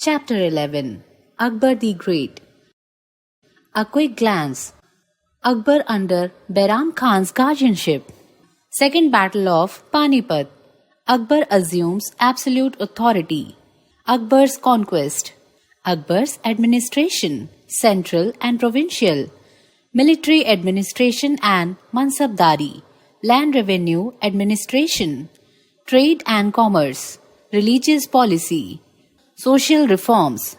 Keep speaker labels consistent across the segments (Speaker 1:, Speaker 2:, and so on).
Speaker 1: Chapter 11 Akbar the Great. A quick glance. Akbar under Behram Khan's guardianship. Second Battle of Panipat. Akbar assumes absolute authority. Akbar's conquest. Akbar's administration, central and provincial. Military administration and mansabdari. Land revenue administration. Trade and commerce. Religious policy. Social reforms.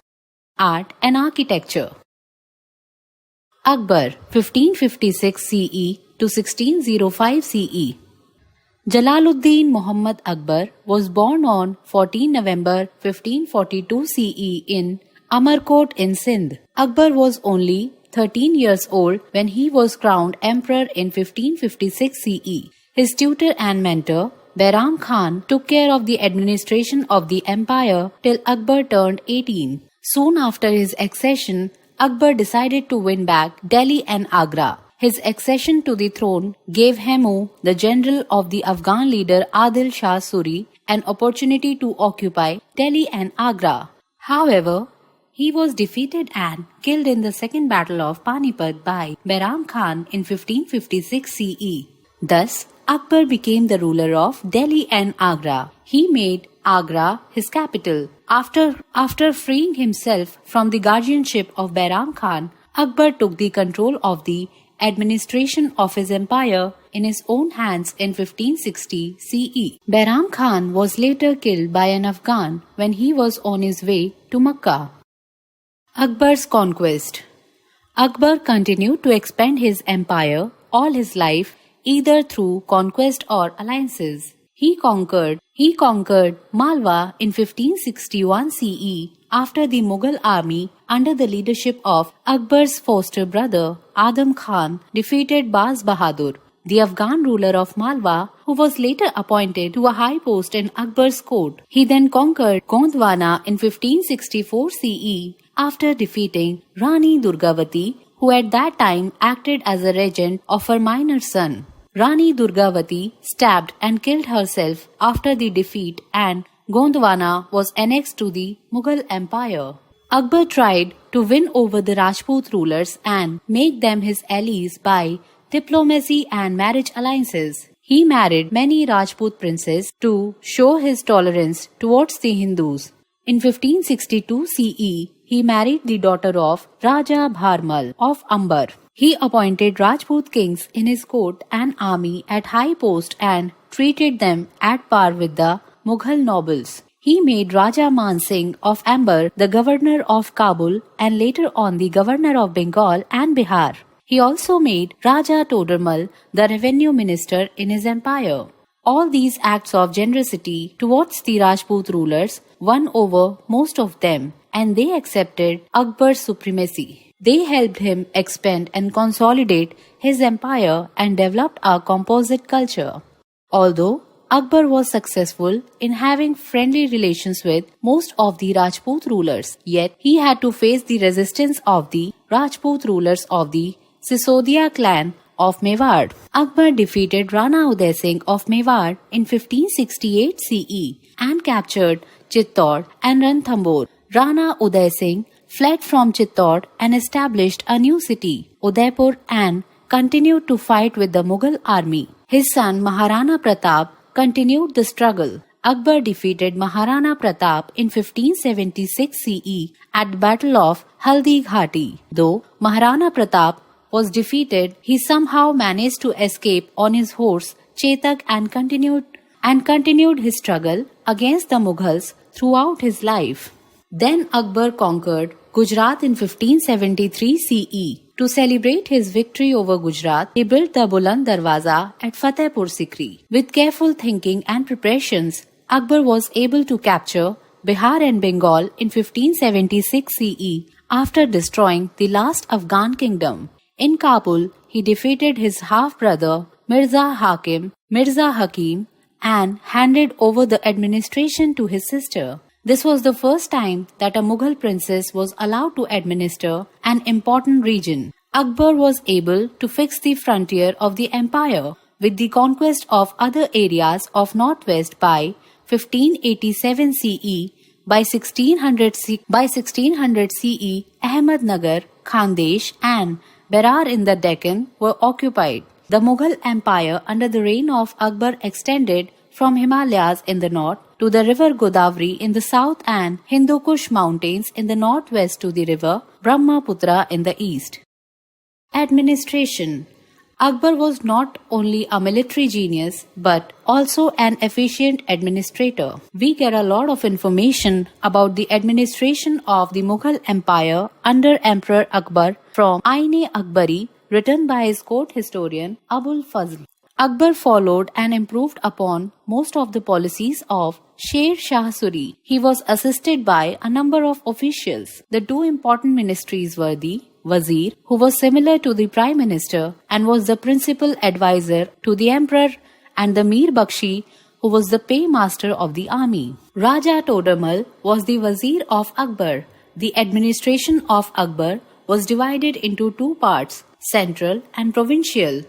Speaker 1: Art and architecture. Akbar 1556 CE to 1605 CE. Jalaluddin Muhammad Akbar was born on 14 November 1542 CE in Amarkot in Sindh. Akbar was only 13 years old when he was crowned emperor in 1556 CE. His tutor and mentor, Behram Khan, took care of the administration of the empire till Akbar turned 18. Soon after his accession, Akbar decided to win back Delhi and Agra. His accession to the throne gave Hemu, the general of the Afghan leader Adil Shah Suri, an opportunity to occupy Delhi and Agra. However, he was defeated and killed in the Second Battle of Panipat by Behram Khan in 1556 CE. Thus, Akbar became the ruler of Delhi and Agra. He made Agra his capital. After freeing himself from the guardianship of Behram Khan, Akbar took the control of the administration of his empire in his own hands in 1560 CE. Behram Khan was later killed by an Afghan when he was on his way to Makkah. Akbar's conquest. Akbar continued to expand his empire all his life, either through conquest or alliances. He conquered Malwa in 1561 CE after the Mughal army under the leadership of Akbar's foster brother Adam Khan defeated Baz Bahadur, the Afghan ruler of Malwa, who was later appointed to a high post in Akbar's court. He then conquered Gondwana in 1564 CE after defeating Rani Durgavati, who at that time acted as a regent of her minor son. Rani Durgavati stabbed and killed herself after the defeat, and Gondwana was annexed to the Mughal Empire. Akbar tried to win over the Rajput rulers and make them his allies by diplomacy and marriage alliances. He married many Rajput princes to show his tolerance towards the Hindus. In 1562 CE, he married the daughter of Raja Bharmal of Amber. He appointed Rajput kings in his court and army at high post and treated them at par with the Mughal nobles. He made Raja Man Singh of Amber the governor of Kabul and later on the governor of Bengal and Bihar. He also made Raja Todarmal the revenue minister in his empire. All these acts of generosity towards the Rajput rulers won over most of them, and they accepted Akbar's supremacy. They helped him expand and consolidate his empire and developed a composite culture. Although Akbar was successful in having friendly relations with most of the Rajput rulers, yet he had to face the resistance of the Rajput rulers of the Sisodia clan of Mewar. Akbar defeated Rana Uday Singh of Mewar in 1568 CE and captured Chittor and Ranthambore. Rana Uday Singh fled from Chittor and established a new city, Udaipur, and continued to fight with the Mughal army. His son Maharana Pratap continued the struggle. Akbar defeated Maharana Pratap in 1576 CE at the Battle of Haldi Ghati. Though Maharana Pratap was defeated, he somehow managed to escape on his horse Chetak and continued his struggle against the Mughals throughout his life. Then Akbar conquered Gujarat in 1573 CE. To celebrate his victory over Gujarat, he built the Buland Darwaza at Fatehpur Sikri. With careful thinking and preparations, Akbar was able to capture Bihar and Bengal in 1576 CE after destroying the last Afghan kingdom. In Kabul, he defeated his half-brother Mirza Hakim and handed over the administration to his sister. This was the first time that a Mughal princess was allowed to administer an important region. Akbar was able to fix the frontier of the empire with the conquest of other areas of northwest by 1587 CE By 1600 CE, Ahmednagar, Khandesh and Berar in the Deccan were occupied. The Mughal Empire under the reign of Akbar extended from Himalayas in the north to the river Godavari in the south and Hindu Kush mountains in the northwest to the river Brahmaputra in the east. Administration. Akbar was not only a military genius but also an efficient administrator. We get a lot of information about the administration of the Mughal Empire under Emperor Akbar from Ain-e-Akbari, written by his court historian Abul Fazl. Akbar followed and improved upon most of the policies of Sher Shah Suri. He was assisted by a number of officials. The two important ministries were the Wazir, who was similar to the Prime Minister and was the principal advisor to the Emperor, and the Mir Bakshi, who was the paymaster of the army. Raja Todarmal was the Wazir of Akbar. The administration of Akbar was divided into two parts, central and provincial.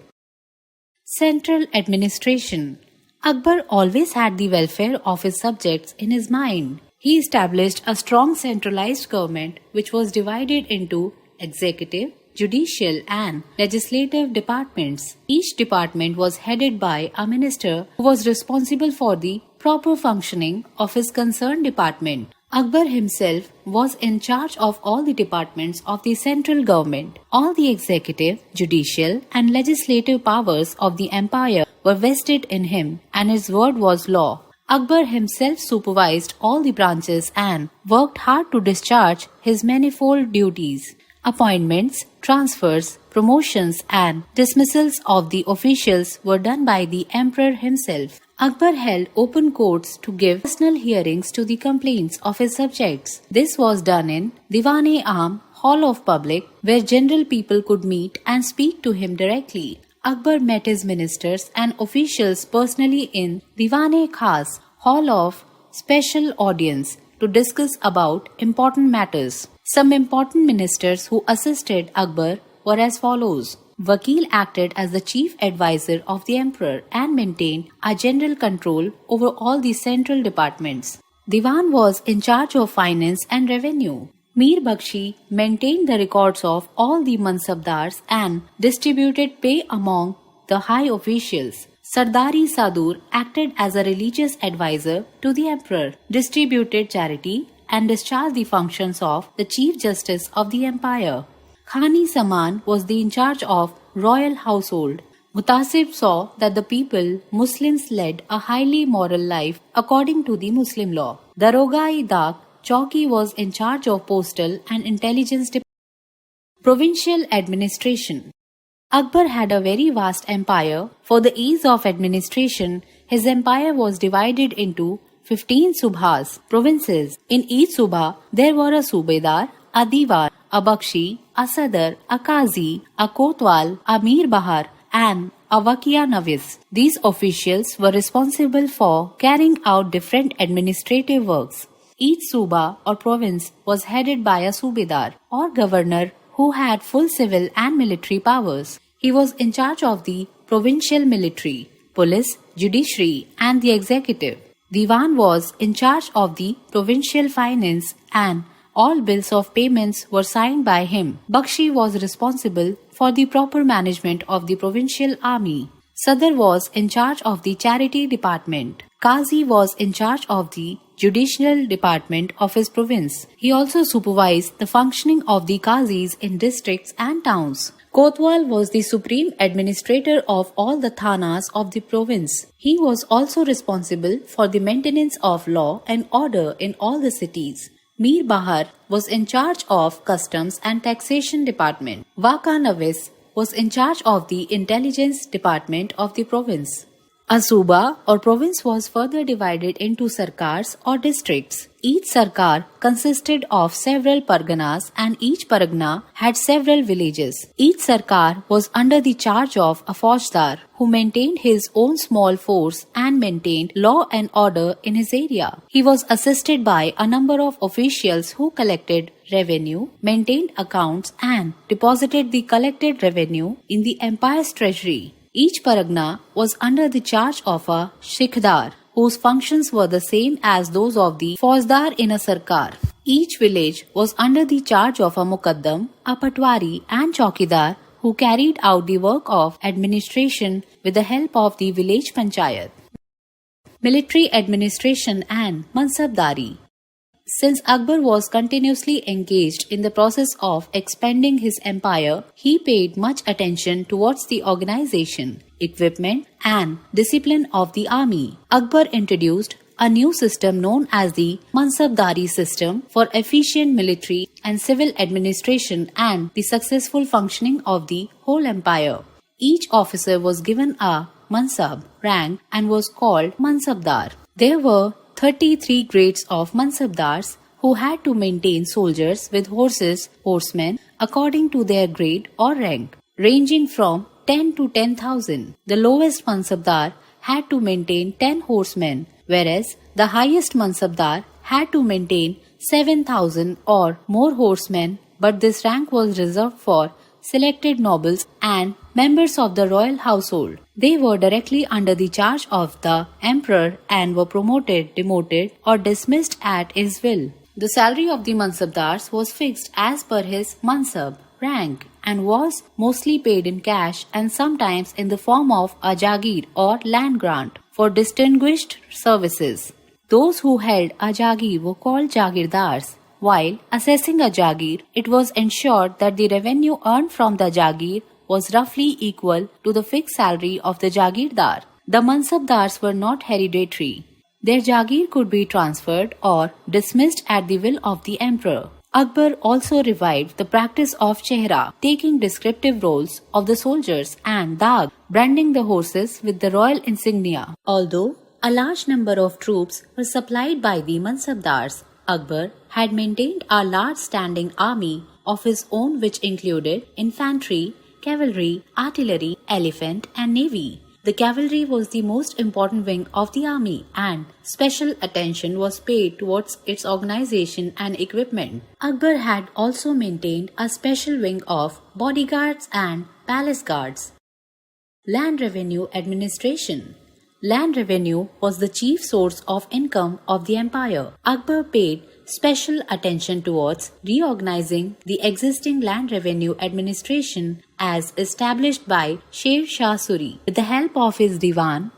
Speaker 1: Central administration. Akbar always had the welfare of his subjects in his mind. He established a strong centralized government which was divided into executive, judicial and legislative departments. Each department was headed by a minister who was responsible for the proper functioning of his concerned department. Akbar himself was in charge of all the departments of the central government. All the executive, judicial and legislative powers of the empire were vested in him, and his word was law. Akbar himself supervised all the branches and worked hard to discharge his manifold duties. Appointments, transfers, promotions and dismissals of the officials were done by the emperor himself. Akbar held open courts to give personal hearings to the complaints of his subjects. This was done in Diwan-e-Aam, Hall of Public, where general people could meet and speak to him directly. Akbar met his ministers and officials personally in Diwan-e-Khas, Hall of Special Audience, to discuss about important matters. Some important ministers who assisted Akbar were as follows. Vakil acted as the chief advisor of the emperor and maintained a general control over all the central departments. Diwan was in charge of finance and revenue. Mir Bakshi maintained the records of all the mansabdars and distributed pay among the high officials. Sardari Sadur acted as a religious advisor to the emperor, distributed charity and discharged the functions of the Chief Justice of the empire. Khani Saman was in charge of royal household. Mutasib saw that the people, Muslims, led a highly moral life according to the Muslim law. Daroga-e-Dak Chowki was in charge of postal and intelligence department. Provincial administration. Akbar had a very vast empire. For the ease of administration, his empire was divided into 15 subhas, provinces. In each subha, there were a subedar, a diwan, a bakshi, a sadar, a qazi, a kotwal, a mir bahar, and a wakia navis. These officials were responsible for carrying out different administrative works. Each suba or province was headed by a subedar or governor who had full civil and military powers. He was in charge of the provincial military, police, judiciary, and the executive. Diwan was in charge of the provincial finance and all bills of payments were signed by him. Bakshi was responsible for the proper management of the provincial army. Sadar was in charge of the charity department. Qazi was in charge of the judicial department of his province. He also supervised the functioning of the qazis in districts and towns. Kotwal was the supreme administrator of all the thanas of the province. He was also responsible for the maintenance of law and order in all the cities. Mir Bahar was in charge of customs and taxation department. Waka Navis was in charge of the intelligence department of the province. A suba or province was further divided into sarkars or districts. Each sarkar consisted of several parganas and each pargana had several villages. Each sarkar was under the charge of a faujdar who maintained his own small force and maintained law and order in his area. He was assisted by a number of officials who collected revenue, maintained accounts and deposited the collected revenue in the empire's treasury. Each paragna was under the charge of a shikhdar whose functions were the same as those of the Fauzdar in a Sarkar. Each village was under the charge of a Muqaddam, a Patwari and Chaukidar who carried out the work of administration with the help of the village panchayat. Military administration and Mansabdari. Since Akbar was continuously engaged in the process of expanding his empire, he paid much attention towards the organization, equipment, and discipline of the army. Akbar introduced a new system known as the Mansabdari system for efficient military and civil administration and the successful functioning of the whole empire. Each officer was given a Mansab rank and was called Mansabdar. There were 33 grades of Mansabdars who had to maintain soldiers with horsemen according to their grade or rank, ranging from 10 to 10,000. The lowest Mansabdar had to maintain 10 horsemen, whereas the highest Mansabdar had to maintain 7,000 or more horsemen, but this rank was reserved for selected nobles and members of the royal household. They were directly under the charge of the emperor and were promoted, demoted, or dismissed at his will. The salary of the Mansabdars was fixed as per his Mansab rank and was mostly paid in cash and sometimes in the form of a Jagir or land grant for distinguished services. Those who held a Jagir were called Jagirdars. While assessing a Jagir, it was ensured that the revenue earned from the Jagir was roughly equal to the fixed salary of the Jagirdar. The Mansabdars were not hereditary. Their Jagir could be transferred or dismissed at the will of the emperor. Akbar also revived the practice of Chehra, taking descriptive roles of the soldiers, and Dag, branding the horses with the royal insignia. Although a large number of troops were supplied by the Mansabdars, Akbar had maintained a large standing army of his own which included infantry, cavalry, artillery, elephant and navy. The cavalry was the most important wing of the army and special attention was paid towards its organization and equipment. Akbar had also maintained a special wing of bodyguards and palace guards. Land Revenue Administration. Land revenue was the chief source of income of the empire. Akbar paid special attention towards reorganizing the existing land revenue administration as established by Sher Shah Suri. With the help of his Diwan,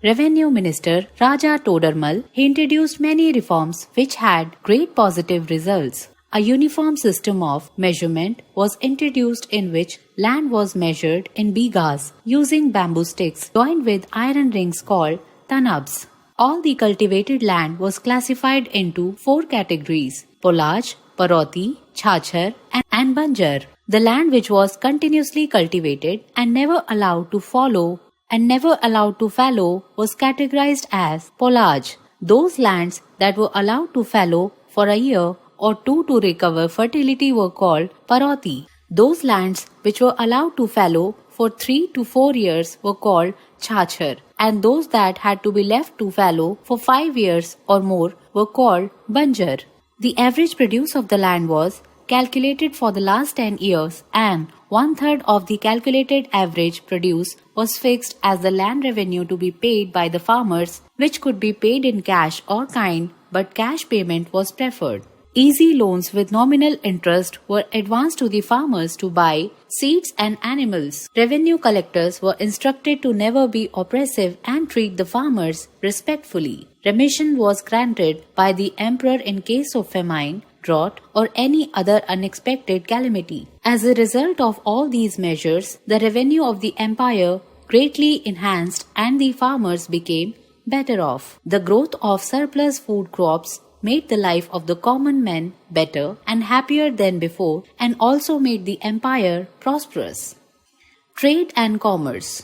Speaker 1: Revenue Minister Raja Todarmal, he introduced many reforms which had great positive results. A uniform system of measurement was introduced in which land was measured in bighas using bamboo sticks joined with iron rings called tanabs. All the cultivated land was classified into 4 categories: Polaj, Paroti, Chhachar and Banjar. The land which was continuously cultivated and never allowed to fallow was categorized as Polaj. Those lands that were allowed to fallow for a year or 2 to recover fertility were called Paroti. Those lands which were allowed to fallow for 3 to 4 years were called Chhachar, and those that had to be left to fallow for 5 years or more were called Banjar. The average produce of the land was calculated for the last 10 years and 1/3 of the calculated average produce was fixed as the land revenue to be paid by the farmers, which could be paid in cash or kind, but cash payment was preferred. Easy loans with nominal interest were advanced to the farmers to buy seeds and animals. Revenue collectors were instructed to never be oppressive and treat the farmers respectfully. Remission was granted by the emperor in case of famine, drought, or any other unexpected calamity. As a result of all these measures, the revenue of the empire greatly enhanced and the farmers became better off. The growth of surplus food crops made the life of the common men better and happier than before and also made the empire prosperous. Trade and commerce.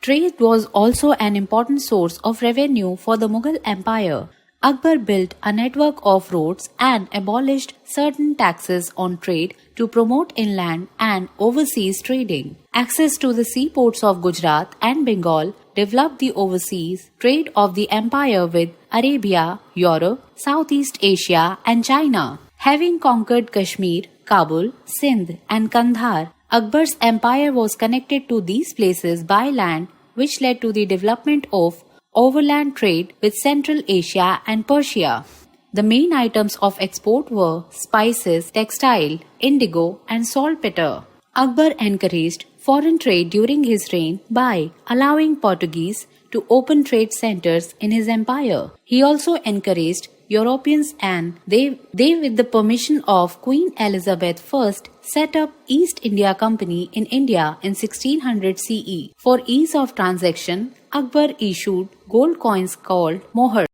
Speaker 1: Trade was also an important source of revenue for the Mughal Empire. Akbar built a network of roads and abolished certain taxes on trade to promote inland and overseas trading. Access to the seaports of Gujarat and Bengal developed the overseas trade of the empire with Arabia, Europe, Southeast Asia and China. Having conquered Kashmir, Kabul, Sindh and Kandahar, Akbar's empire was connected to these places by land, which led to the development of overland trade with Central Asia and Persia. The main items of export were spices, textile, indigo, and saltpeter. Akbar encouraged foreign trade during his reign by allowing Portuguese to open trade centers in his empire. He also encouraged Europeans and they with the permission of Queen Elizabeth I set up East India Company in India in 1600 CE. For ease of transaction, Akbar issued gold coins called mohar.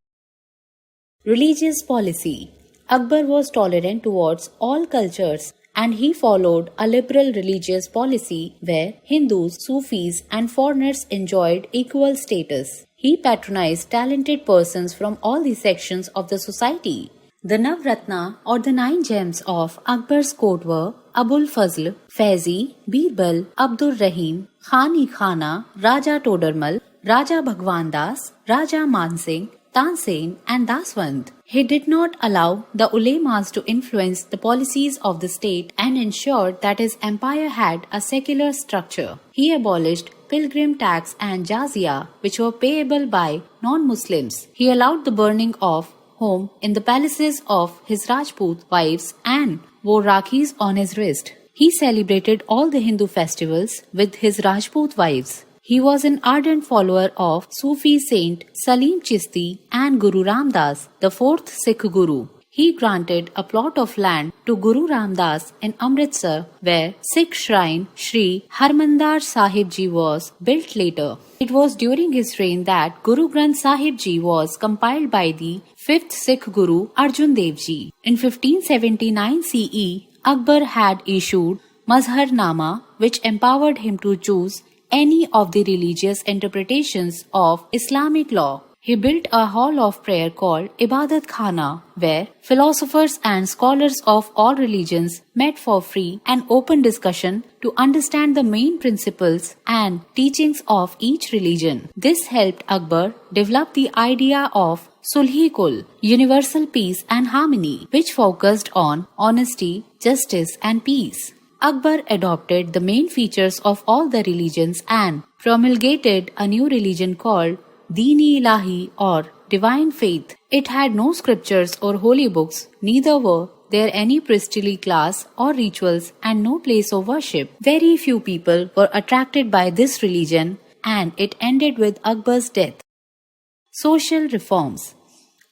Speaker 1: Religious policy. Akbar was tolerant towards all cultures and he followed a liberal religious policy where Hindus, Sufis, and foreigners enjoyed equal status. He patronized talented persons from all the sections of the society. The Navratna or the 9 gems of Akbar's court were Abul Fazl, Faizi, Birbal, Abdur Rahim, Khani Khana, Raja Todarmal, Raja Bhagwan Das, Raja Mansingh, Tansen and Daswant. He did not allow the ulemas to influence the policies of the state and ensured that his empire had a secular structure. He abolished pilgrim tax and jazia, which were payable by non-Muslims. He allowed the burning of home in the palaces of his Rajput wives and wore rakhis on his wrist. He celebrated all the Hindu festivals with his Rajput wives. He was an ardent follower of Sufi saint Salim Chishti and Guru Ram Das, the 4th Sikh Guru. He granted a plot of land to Guru Ram Das in Amritsar, where Sikh shrine Sri Harmandar Sahib Ji was built later. It was during his reign that Guru Granth Sahib Ji was compiled by the 5th Sikh Guru Arjan Dev Ji. In 1579 CE, Akbar had issued Mazharnama, which empowered him to choose any of the religious interpretations of Islamic law. He built a hall of prayer called Ibadat Khana, where philosophers and scholars of all religions met for free and open discussion to understand the main principles and teachings of each religion. This helped Akbar develop the idea of Sulhi-Kul, universal peace and harmony, which focused on honesty, justice and peace. Akbar adopted the main features of all the religions and promulgated a new religion called Deen-e Ilahi or divine faith. It had no scriptures or holy books, neither were there any priestly class or rituals and no place of worship. Very few people were attracted by this religion and it ended with Akbar's death. Social reforms.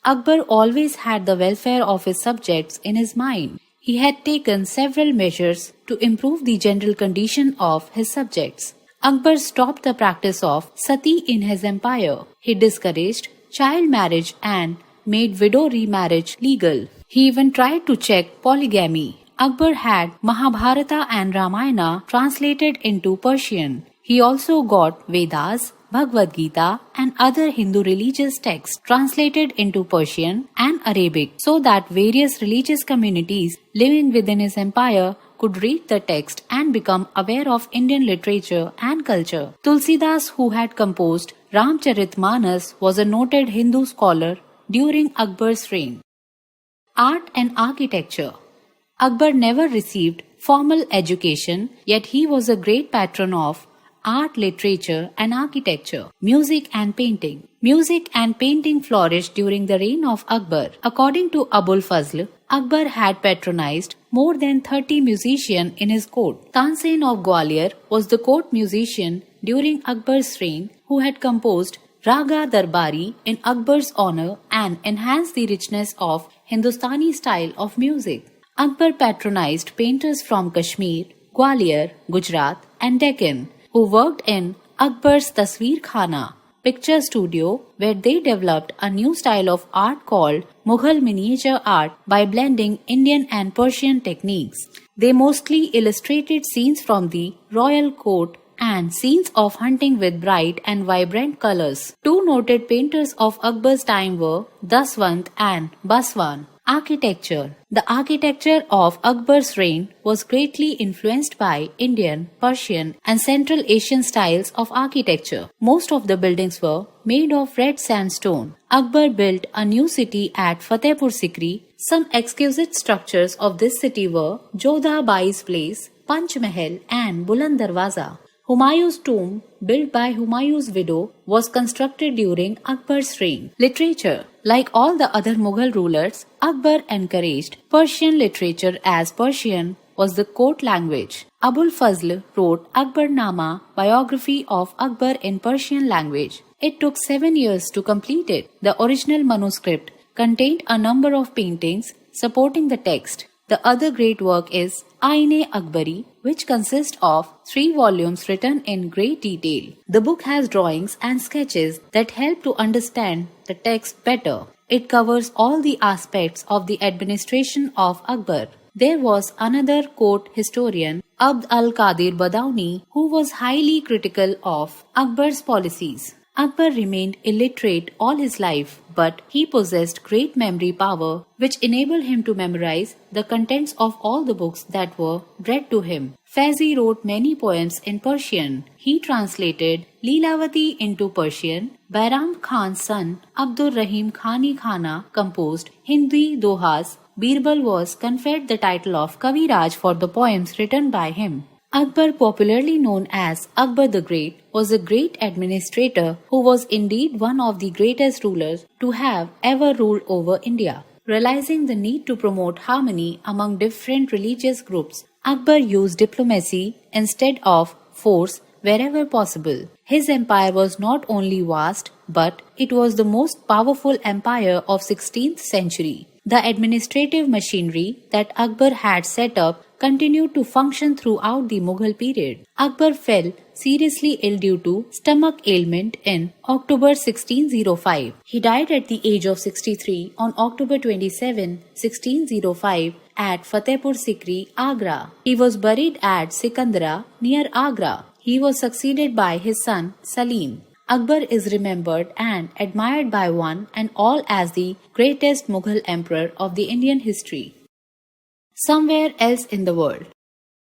Speaker 1: Akbar always had the welfare of his subjects in his mind. He had taken several measures to improve the general condition of his subjects. Akbar stopped the practice of sati in his empire. He discouraged child marriage and made widow remarriage legal. He even tried to check polygamy. Akbar had Mahabharata and Ramayana translated into Persian. He also got Vedas, Bhagavad Gita and other Hindu religious texts translated into Persian and Arabic so that various religious communities living within his empire could read the text and become aware of Indian literature and culture. Tulsidas, who had composed Ramcharitmanas, was a noted Hindu scholar during Akbar's reign. Art and architecture. Akbar never received formal education, yet he was a great patron of art, literature and architecture, music and painting. Music and painting flourished during the reign of Akbar. According to Abul Fazl, Akbar had patronized more than 30 musicians in his court. Tansen of Gwalior was the court musician during Akbar's reign who had composed Raga Darbari in Akbar's honor and enhanced the richness of Hindustani style of music. Akbar patronized painters from Kashmir, Gwalior, Gujarat and Deccan who worked in Akbar's Tasveer Khana, picture studio, where they developed a new style of art called Mughal miniature art by blending Indian and Persian techniques. They mostly illustrated scenes from the royal court and scenes of hunting with bright and vibrant colors. Two noted painters of Akbar's time were Daswant and Baswan. Architecture. The architecture of Akbar's reign was greatly influenced by Indian, Persian and Central Asian styles of architecture. Most of the buildings were made of red sandstone. Akbar built a new city at Fatehpur Sikri. Some exquisite structures of this city were Jodha Bai's Place, Panch Mahal and Buland Darwaza. Humayun's tomb, built by Humayun's widow, was constructed during Akbar's reign. Literature. Like all the other Mughal rulers, Akbar encouraged Persian literature as Persian was the court language. Abul Fazl wrote Akbarnama, biography of Akbar in Persian language. It took 7 years to complete it. The original manuscript contained a number of paintings supporting the text. The other great work is Aine-Akbari, which consists of 3 volumes written in great detail. The book has drawings and sketches that help to understand the text better. It covers all the aspects of the administration of Akbar. There was another court historian, Abd al-Qadir Badauni, who was highly critical of Akbar's policies. Akbar remained illiterate all his life, but he possessed great memory power, which enabled him to memorize the contents of all the books that were read to him. Faizi wrote many poems in Persian. He translated Leelavati into Persian. Bairam Khan's son, Abdur Rahim Khani Khana, composed Hindi dohas. Birbal was conferred the title of Kaviraj for the poems written by him. Akbar, popularly known as Akbar the Great, was a great administrator who was indeed one of the greatest rulers to have ever ruled over India. Realizing the need to promote harmony among different religious groups, Akbar used diplomacy instead of force wherever possible. His empire was not only vast, but it was the most powerful empire of 16th century. The administrative machinery that Akbar had set up continued to function throughout the Mughal period. Akbar fell seriously ill due to stomach ailment in October 1605. He died at the age of 63 on October 27, 1605 at Fatehpur Sikri, Agra. He was buried at Sikandra near Agra. He was succeeded by his son Salim. Akbar is remembered and admired by one and all as the greatest Mughal emperor of the Indian history. Somewhere else in the world.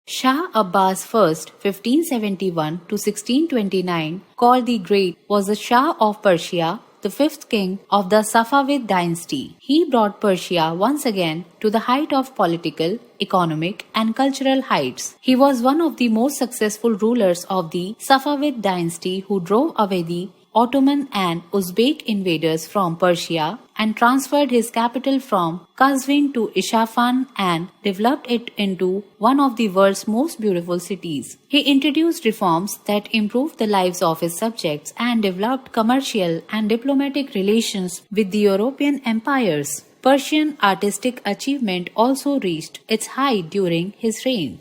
Speaker 1: Shah Abbas I, 1571 to 1629, called the Great, was the Shah of Persia, the fifth king of the Safavid dynasty. He brought Persia once again to the height of political, economic, and cultural heights. He was one of the most successful rulers of the Safavid dynasty who drove away the Ottoman and Uzbek invaders from Persia and transferred his capital from Qazvin to Isfahan and developed it into one of the world's most beautiful cities. He introduced reforms that improved the lives of his subjects and developed commercial and diplomatic relations with the European empires. Persian artistic achievement also reached its height during his reign.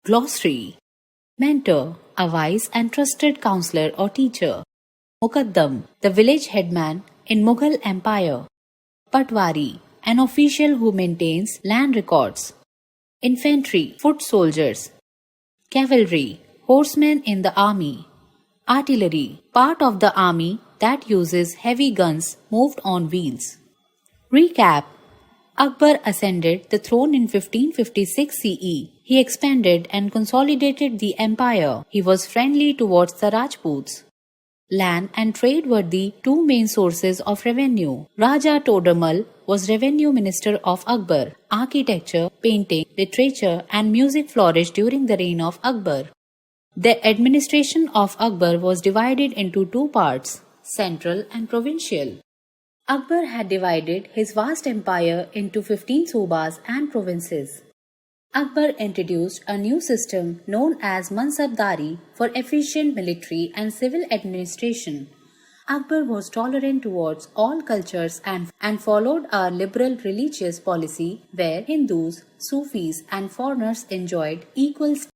Speaker 1: Glossary. Mentor, a wise and trusted counselor or teacher. Muqaddam, the village headman in Mughal Empire. Patwari, an official who maintains land records. Infantry, foot soldiers. Cavalry, horsemen in the army. Artillery, part of the army that uses heavy guns moved on wheels. Recap. Akbar ascended the throne in 1556 CE. He expanded and consolidated the empire. He was friendly towards the Rajputs. Land and trade were the two main sources of revenue. Raja Todamal was revenue minister of Akbar. Architecture, painting, literature and music flourished during the reign of Akbar. The administration of Akbar was divided into two parts, central and provincial. Akbar had divided his vast empire into 15 subas and provinces. Akbar introduced a new system known as Mansabdari for efficient military and civil administration. Akbar was tolerant towards all cultures and followed a liberal religious policy where Hindus, Sufis and foreigners enjoyed equal